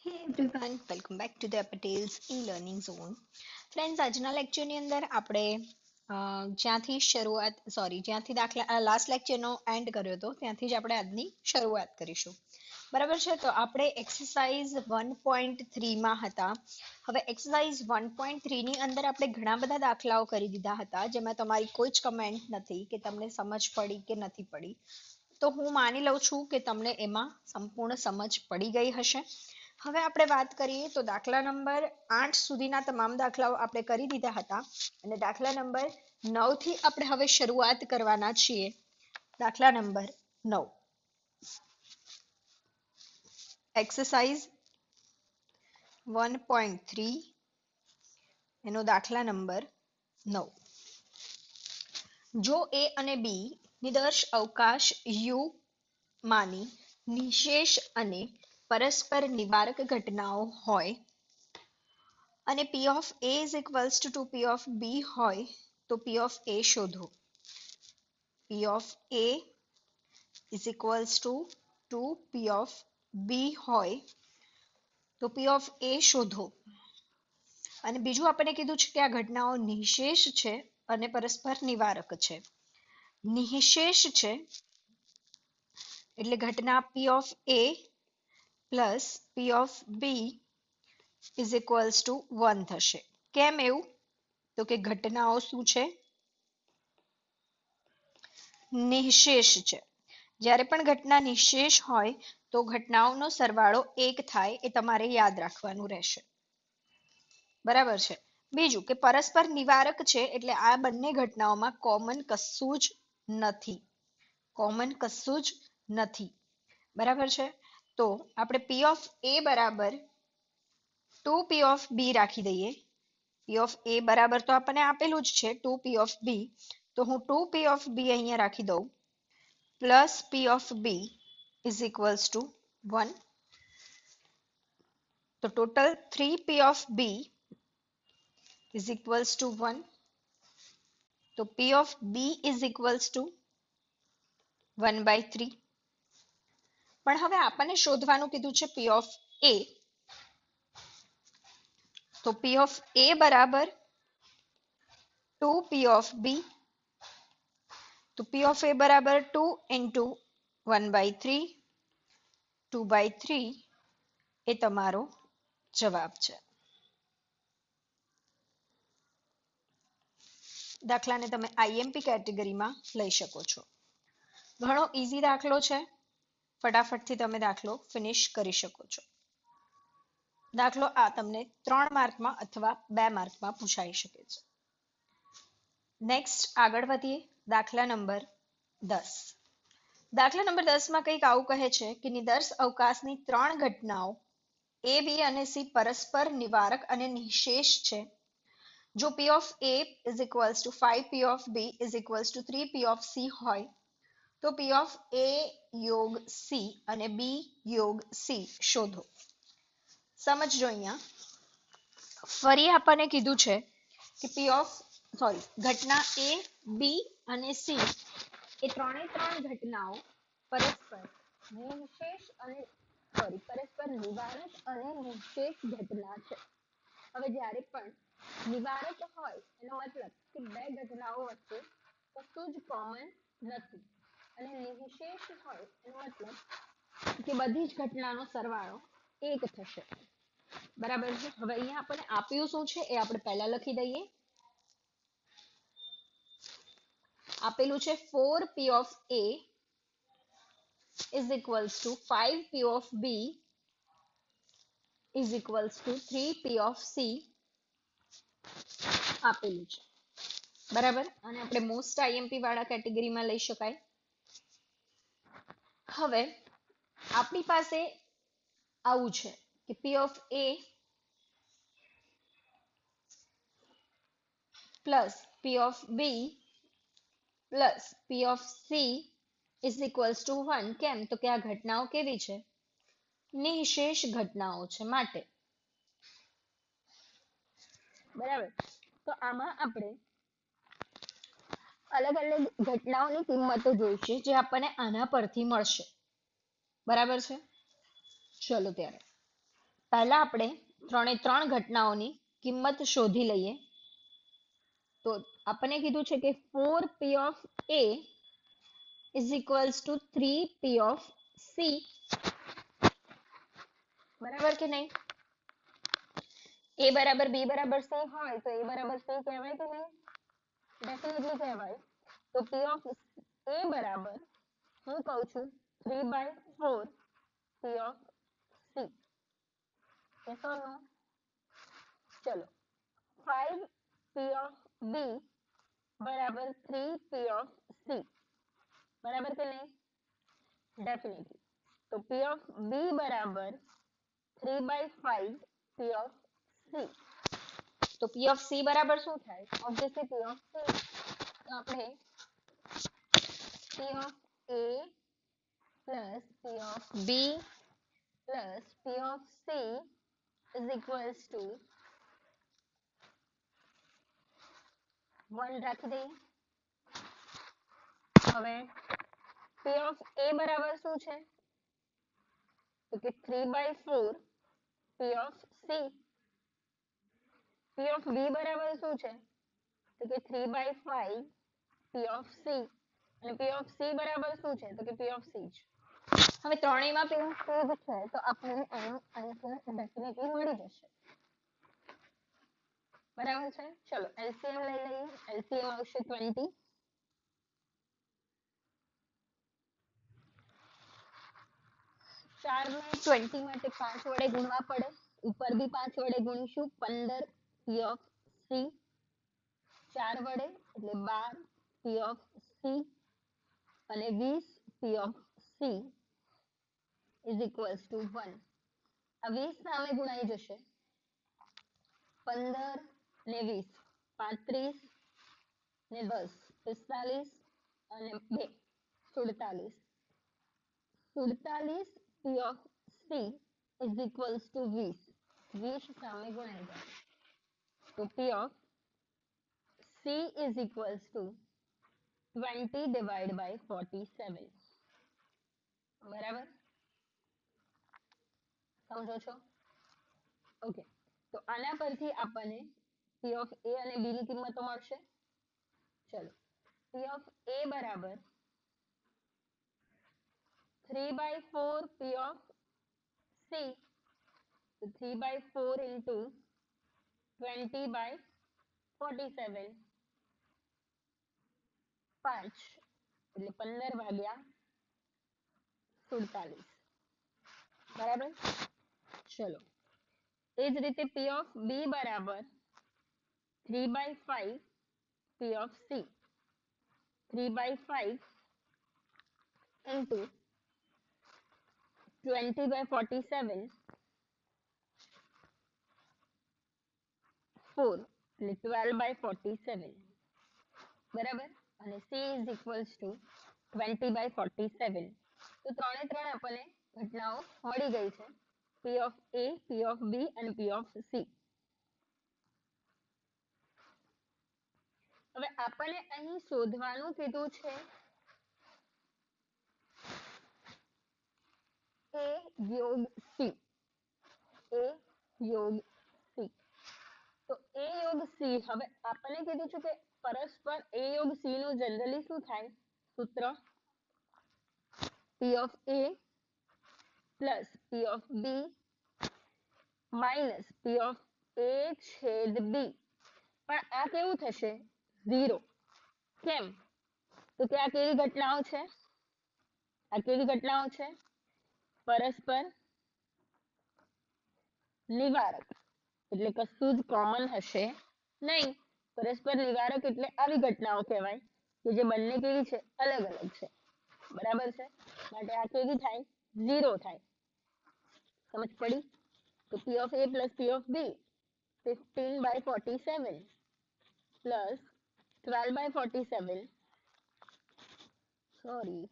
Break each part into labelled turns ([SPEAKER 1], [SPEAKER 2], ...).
[SPEAKER 1] Hey everyone, welcome back to the Patel's e-learning zone. Friends આજના લેક્ચરની અંદર આપણે જ્યાંથી દાખલા લાસ્ટ લેક્ચરનો એન્ડ કર્યો હતો ત્યાંથી જ આપણે આજની શરૂઆત કરીશું. બરાબર છે, તો આપણે એક્સરસાઇઝ 1.3 માં હતા. હવે એક્સરસાઇઝ 1.3 ની અંદર આપણે ઘણા બધા દાખલાઓ કરી દીધા હતા જેમાં તમારી કોઈ જ કમેન્ટ નથી કે તમને સમજ પડી કે નથી પડી. તો હું માની લઉં છું કે તમને એમાં સંપૂર્ણ સમજ પડી ગઈ હશે. હવે આપણે વાત કરીએ તો દાખલા નંબર 8 સુધીના તમામ દાખલાઓ આપણે કરી દીધા હતા અને દાખલા નંબર 9 થી આપણે હવે શરૂઆત કરવાના છીએ. દાખલા નંબર 9, એક્સરસાઇઝ 1.3 એનો દાખલા નંબર 9. જો એ અને બી નિદર્શ અવકાશ યુ માની નિશેષ અને પરસ્પર નિવારક ઘટનાઓ હોય અને P of A is equals to P of B હોય તો P of A શોધો. P of A is equals to P of B હોય તો P of A શોધો. અને બીજું આપણને કીધું છે કે આ ઘટનાઓ નિશેષ છે અને પરસ્પર નિવારક છે. નિશેષ છે એટલે ઘટના P of A plus P of B is equals to 1 થશે. કેમ એવું? તો કે ઘટનાઓ શું છે? નિશેષ છે. જ્યારે પણ ઘટના નિશેષ હોય તો ઘટનાઓનો સરવાળો 1 થાય એ તમારે યાદ રાખવાનું રહેશે. બરાબર છે. બીજું કે પરસ્પર નિવારક છે એટલે આ બંને ઘટનાઓમાં કોમન કશું જ નથી. કોમન કશું જ નથી. બરાબર છે. તો આપણે P of A બરાબર 2P of B રાખી દઈએ. P of A બરાબર તો આપણને આપેલું જ છે 2P of B, તો હું 2P of B અહીંયા રાખી દઉં plus P of B is equals to 1. તો total 3P of B is equals to 1. તો P of B is equals to 1/3. પણ હવે આપણને શોધવાનું કીધું છે P of A. તો P of A બરાબર 2P of B. તો P of A બરાબર 2 into 1/3, 2/3 એ તમારો જવાબ છે. દાખલાને તમે IMP કેટેગરીમાં લઈ શકો છો. ઘણો ઈઝી દાખલો છે, ફટાફટથી તમે દાખલો ફિનિશ કરી શકો છો. દાખલો આ તમને 3 માર્કમાં અથવા 2 માર્કમાં પૂછાઈ શકે છે. નેક્સ્ટ આગળ વધીએ. દાખલા નંબર 10. દાખલા નંબર 10 માં કંઈક આવું કહે છે કે નિદર્શ અવકાશની 3 ઘટનાઓ A, B અને C પરસ્પર નિવારક અને નિશેષ છે. જો P of A is equals to 5P of B is equals to 3P of C હોય તો P of A યોગ C અને B યોગ C શોધો. સમજજો અહીંયા ફરી આપણને કીધું છે કે ઘટના A, B અને C એ ત્રણે ત્રણ ઘટનાઓ પરસ્પર નિવારક અને નિશેષ ઘટના છે. હવે જ્યારે પણ નિવારક હોય એનો મતલબ કે બે ઘટનાઓ વચ્ચે કશું જ કોમન નથી અને નિશેષ હોય એનો મતલબ કે બધી જ ઘટનાનો સરવાળો 1 થશે. બરાબર છે. હવે અહીંયા આપણને આપ્યું શું છે એ આપણે પહેલા લખી દઈએ. આપેલું છે 4P of A is equals to 5P of B is equals to 3P of C આપેલું છે. બરાબર. અને આપણે મોસ્ટ IMP વાળા કેટેગરીમાં લઈ શકાય. હવે આપણી પાસે આવું છે કે P of A plus P of B plus P of C is equals to 1. કેમ? તો કે આ ઘટનાઓ કેવી છે? નિશેષ ઘટનાઓ છે માટે. બરાબર. તો આમાં આપણે અલગ અલગ ઘટનાઓની કિંમતો જોઈશે જે આપણને આના પરથી મળશે. બરાબર છે. ચલો ત્યારે પહેલા આપણે ત્રણે ત્રણ ઘટનાઓની કિંમત શોધી લઈએ. તો આપણને કીધું છે કે 4p of a is equals to 3p of c. બરાબર કે નહીં? a બરાબર b બરાબર c હોય તો a બરાબર c કહેવાય કે નહીં? ડેફિનેટલી કહેવાય. તો p of a બરાબર હું કહું છું 3/4 p of c. yes or no? ચલો 5p of b બરાબર 3p of c. બરાબર કે નહીં? ડેફિનેટલી. તો p of b બરાબર 3/5 p of c. તો p of c બરાબર શું થાય? Obviously p of c. તો આપણે p of a plus p of b plus p of c is equals to 1 રાખી દઈએ. હવે p of a બરાબર શું છે? તો કે 3/4 p of c. p of b બરાબર શું છે? તો કે 3/5 p of c. અને p of c બરાબર શું છે? તો કે p of c છે. હવે ત્રણેયમાં p of c જ છે તો આપણને એનો આન્સર ડેફિનેટલી મળી જશે. બરાબર છે? ચલો LCM લઈ લઈએ. LCM આવશે 20. ચારને 20 માટે 5 વડે ગુણવા પડે. ઉપર બી 5 વડે ગુણીશું. 15 p of c. 4 વડે એટલે 12 p of c અને 20 p of c is equals to 1. આ 20 સામે ગુણાઈ જશે. 15 ને 20 35 ને 10 45 અને 2 47. 47 p of c is equals to 20. 20 સામે ગુણાઈ જાય. તો p of c is equals to 20 divided by 47. બરાબર? સમજો છો? ઓકે. તો આના પરથી આપણને p of a અને b ની કિંમતો મળશે. ચલો p of a બરાબર 3/4 p of c. તો 3/4 into 20/47. 5 એટલે 15 ભાગ્યા 47. બરાબર? ચલો એ જ રીતે p of b બરાબર 3/5 p of c. 3/5 into 20/47. 4 એટલે 12/47. બરાબર? અને c is equals to 20/47. તો ત્રણે ત્રણ આપણને ઘટનાઓ મળી ગઈ છે. p of a, p of b અને p of c. હવે આપણને અહીં શોધવાનું કીધું છે a યોગ c. a યોગ c. તો a યોગ c હવે આપણને કીધું છે કે પરસ્પર a યોગ c નું જનરલી શું થાય? સૂત્ર p of a plus p of b minus p of a છેદ b. પણ આ કેવું થશે? 0. કેમ? તો કે આ કેવી ઘટનાઓ છે? આ કેવી ઘટનાઓ છે? પરસ્પર નિવારક. એટલે કશું જ કોમન હશે નહીં. પરસ્પર નિવારક એટલે આવી ઘટનાઓ કહેવાય કે જે બંને કેવી છે? અલગ અલગ છે. બરાબર છે? માટે આ કેવી થાય? 0 થાય. સમજ પડી? તો p of a plus p of b 15/47 plus 12/47. Sorry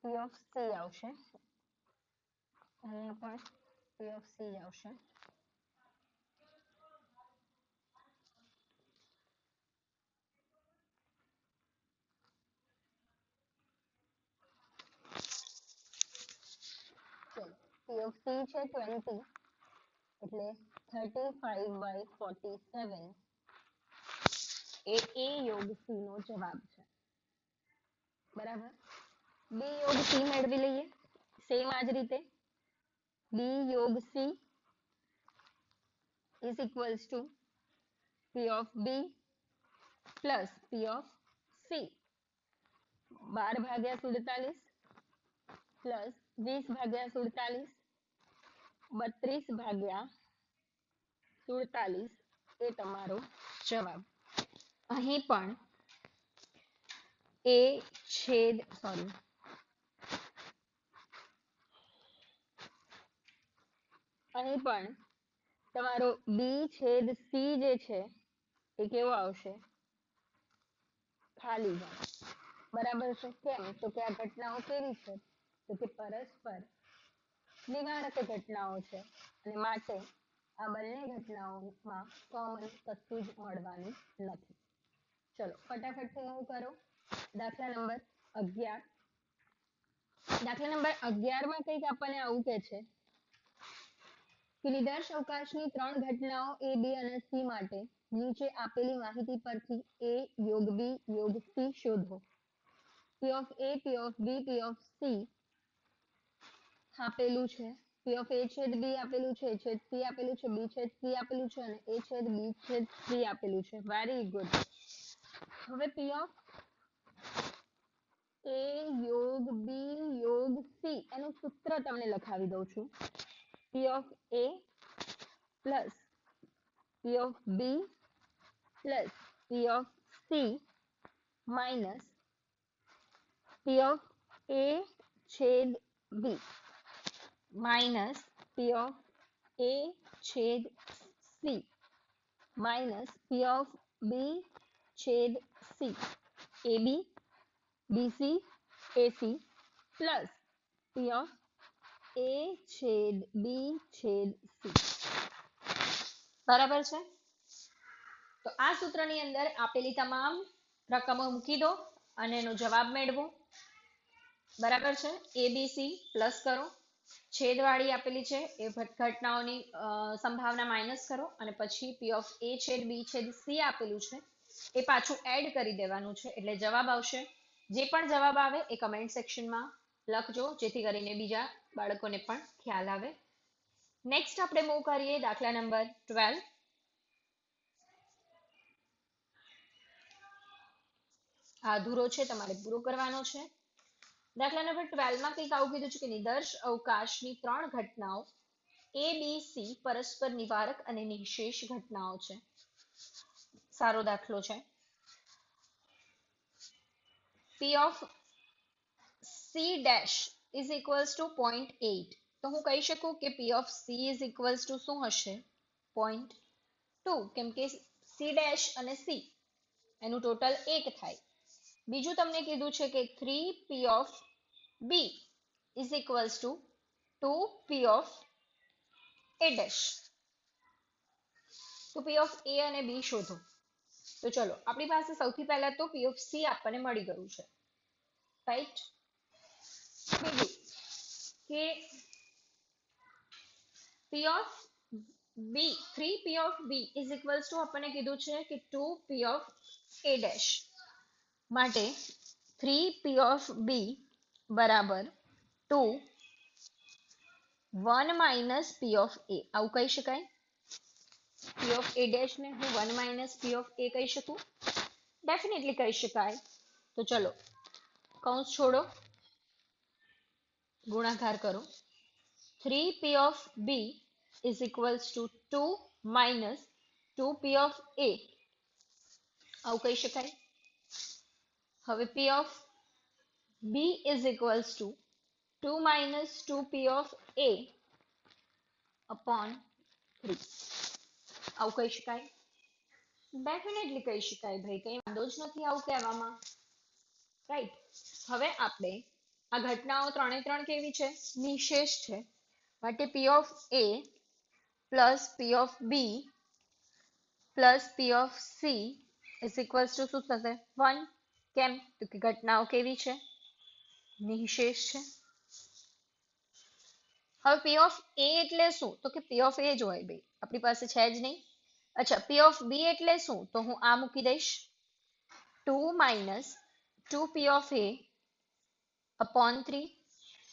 [SPEAKER 1] p of c આવશે. અહીંયા પણ p of c આવશે.
[SPEAKER 2] P of C છે 20 એટલે 35/47 એ યોગ C નો જવાબ છે. બરાબર. B યોગ C મેળવી લઈએ સેમ આ જ રીતે. B યોગ C is equals to P of B plus P of C. 12/47 plus 20/47 32/47 એ તમારો જવાબ. અહીં પણ અહીં પણ તમારો B છેદ C જે છે એ કેવો આવશે? ખાલી જવાબ. બરાબર છે. કેમ? તો કે આ ઘટનાઓ કેવી છે? તો કે પરસ્પર નિવારક ઘટનાઓ છે અને માટે આ બંને ઘટનાઓમાં કોમન કશું જ મળવાનું નથી. ચલો ફટાફટથી મૂવ કરો. દાખલા નંબર 11. દાખલા નંબર 11 માં કંઈક આપણને આવું કહે છે કે નિદર્શ અવકાશની ત્રણ ઘટનાઓ A, B અને C માટે નીચે આપેલી માહિતી પરથી A યોગ B યોગ C શોધો. P of A, P of B, P of C આપેલું છે. P of A છેદ B આપેલું છે, A છેદ C આપેલું છે, B છેદ C આપેલું છે અને A છેદ B છેદ C આપેલું છે. Very good. હવે P of A યોગ B યોગ C એનું સૂત્ર તમને લખાવી દઉં છું. P of A plus P of B plus P of C minus P of A છેદ B minus P of A છેદ C minus P of B છેદ C AB BC AC plus P of A છેદ B છેદ C. બરાબર છે. તો આ સૂત્રની અંદર આપેલી તમામ રકમો મૂકી દો અને એનો જવાબ મેળવો. બરાબર છે. ABC પ્લસ કરો, છેદવાળી આપેલી છે એ ઘટનાઓની સંભાવના માઇનસ કરો અને પછી P of A છેદ B છેદ C આપેલું છે એ પાછું એડ કરી દેવાનું છે એટલે જવાબ આવશે. જે પણ જવાબ આવે એ કમેન્ટ સેક્શનમાં લખજો જેથી કરીને બીજા બાળકોને પણ ખ્યાલ આવે. નેક્સ્ટ આપણે મૂવ કરીએ દાખલા નંબર 12. આ અધૂરો છે, તમારે પૂરો કરવાનો છે. દાખલા નંબર 12 માં કંઈક આવું કીધું છે કે નિદર્શ અવકાશની ત્રણ ઘટનાઓ A, B, C પરસ્પર નિવારક અને નિશેષ ઘટનાઓ છે. સારો દાખલો છે. P of C dash is equals to 0.8. તો હું કહી શકું કે P of C is equals to શું હશે? 0.2 કેમ કે C dash અને C એનું ટોટલ 1 થાય. બીજું તમને કીધું છે કે 3P of B is equals to 2P of A dash. તો P of A અને B શોધો. તો ચલો આપણી પાસે સૌથી પહેલા તો P of C આપણને મળી ગયું છે, રાઈટ. બીજું કે P of B 3P of B is equals to આપણને કીધું છે કે 2P of A dash માટે 3P of B બરાબર 2 1 minus P of A આવું કહી શકાય. P of A dash ને હું 1 minus P of A કહી શકું? ડેફિનેટલી કહી શકાય. તો ચલો કૌંસ છોડો, ગુણાકાર કરો. 3P of B is equals to 2 minus 2P of A આવું કહી શકાય. હવે P of B is equals to 2 minus 2P of A upon 3 આવું કહી શકાય. ડેફિનેટલી કહી શકાય ભાઈ, કંઈ વાંધો જ નથી આવું કહેવામાં, રાઈટ. હવે આપણે આ ઘટનાઓ ત્રણે ત્રણ કેવી છે? નિશેષ છે. માટે P of A plus P of B plus P of C is equals to શું થશે? 1. કેમ? તો કે ઘટનાઓ કેવી છે? નિશેષ છે. હવે પી ઓફ એ એટલે શું? તો કે પી ઓફ એ જ હોય ભાઈ, આપણી પાસે છે જ નહીં. અચ્છા, પી ઓફ બી એટલે શું? તો હું આ મૂકી દઈશ, 2 minus 2p of A upon 3.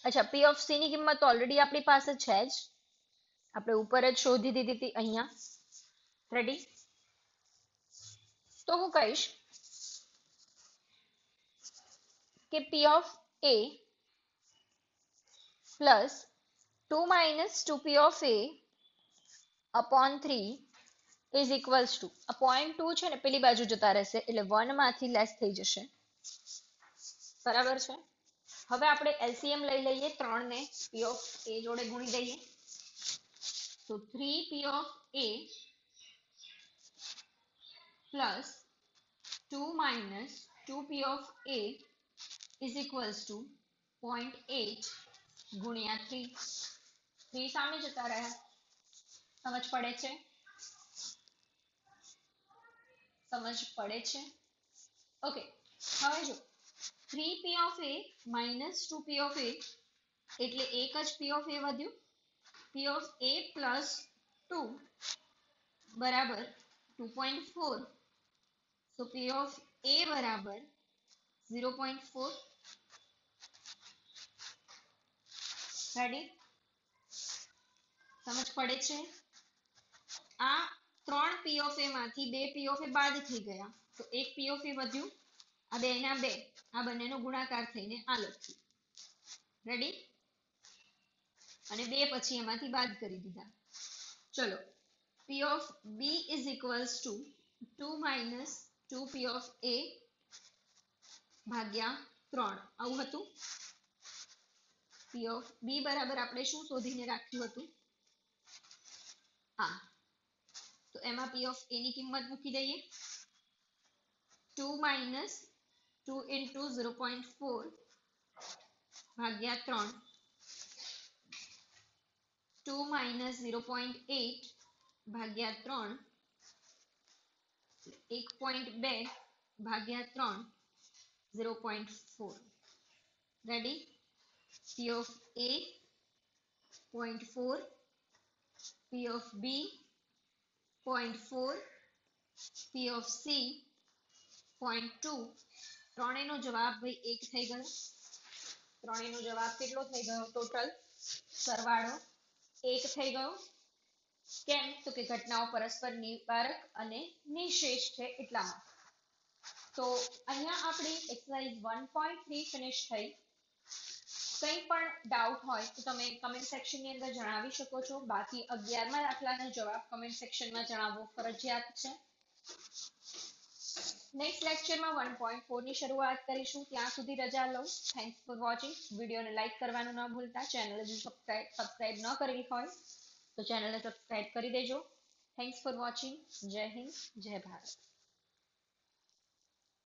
[SPEAKER 2] અચ્છા, પી ઓફ સી ની કિંમત ઓલરેડી આપણી પાસે છે જ, આપણે ઉપર જ શોધી દીધી હતી અહીંયા. રેડી? તો હું કહીશ કે પી of A plus 2 minus 2p of A upon 3 is equals two, આ પોઈન્ટ 2 છે ને પેલી બાજુ જતા રહેશે એટલે 1 માંથી લેસ થઈ જશે. બરાબર છે? હવે આપણે એલસીએમ લઈ લઈએ, 3 ને પી ઓફ એ જોડે ગુણી દઈએ. તો 3p of A plus 2 minus 2p of A is equals two 0.8 ગુણ્યા 3. 3 સામે જતા રહ્યા. સમજ પડે છે? સમજ પડે છે? ઓકે, હવે જો 3p of A minus 2p of A એટલે એક જ p ઓફ એ વધ્યું. p ઓફ એ પ્લસ 2 બરાબર 2.4. તો p ઓફ એ બરાબર 0.4. રેડી? સમજ પડે છે? આ 3 p ઓફ એ માંથી 2 p ઓફ એ બાદ થઈ ગયા, તો એક p ઓફ એ વધ્યું. આ બે ના બે, આ બંનેનો ગુણાકાર થઈને આ લખ્યું. રેડી? અને બે પછી એમાંથી બાદ કરી દીધા. ચલો, p of B is equals to 2 minus 2p of A ભાગ્યા 3. આવું હતું. p ઓફ બી બરાબર આપણે શું શોધીને રાખ્યું હતું? હા, તો એમાં p ઓફ એ ની કિંમત મૂકી દઈએ, 2 માઇનસ 2 ઇન્ટુ 0.4 ભાગ્યા 3, 2 માઇનસ 0.8 ભાગ્યા 3, 1.2 ભાગ્યા 3, 0.4. Ready? p of A 0.4, p of B 0.4, p of C 0.2. ત્રણેયનો જવાબ ભાઈ 1 થઈ ગયો. ત્રણેયનો જવાબ કેટલો થઈ ગયો? ટોટલ સરવાળો 1 થઈ ગયો. કેમ? તો કે ઘટનાઓ પરસ્પર નિવારક અને નિશેષ છે એટલા માટે. તો અહીંયા આપણી એક્સરસાઇઝ 1.3 ફિનિશ થઈ. કંઈ પણ ડાઉટ હોય તો તમે કમેન્ટ સેક્શનની અંદર જણાવી શકો છો. બાકી 11મા દાખલાનો જવાબ કમેન્ટ સેક્શનમાં જણાવવો ફરજિયાત છે. નેક્સ્ટ લેક્ચરમાં 1.4 ની શરૂઆત કરીશું. ત્યાં સુધી રજા લઉં. Thanks for watching. વિડીયોને લાઇક કરવાનું ન ભૂલતા. ચેનલ હજુ સબસ્ક્રાઇબ ન કરેલી હોય તો ચેનલને સબસ્ક્રાઇબ કરી દેજો. Thanks for watching. જય હિન્દ, જય ભારત.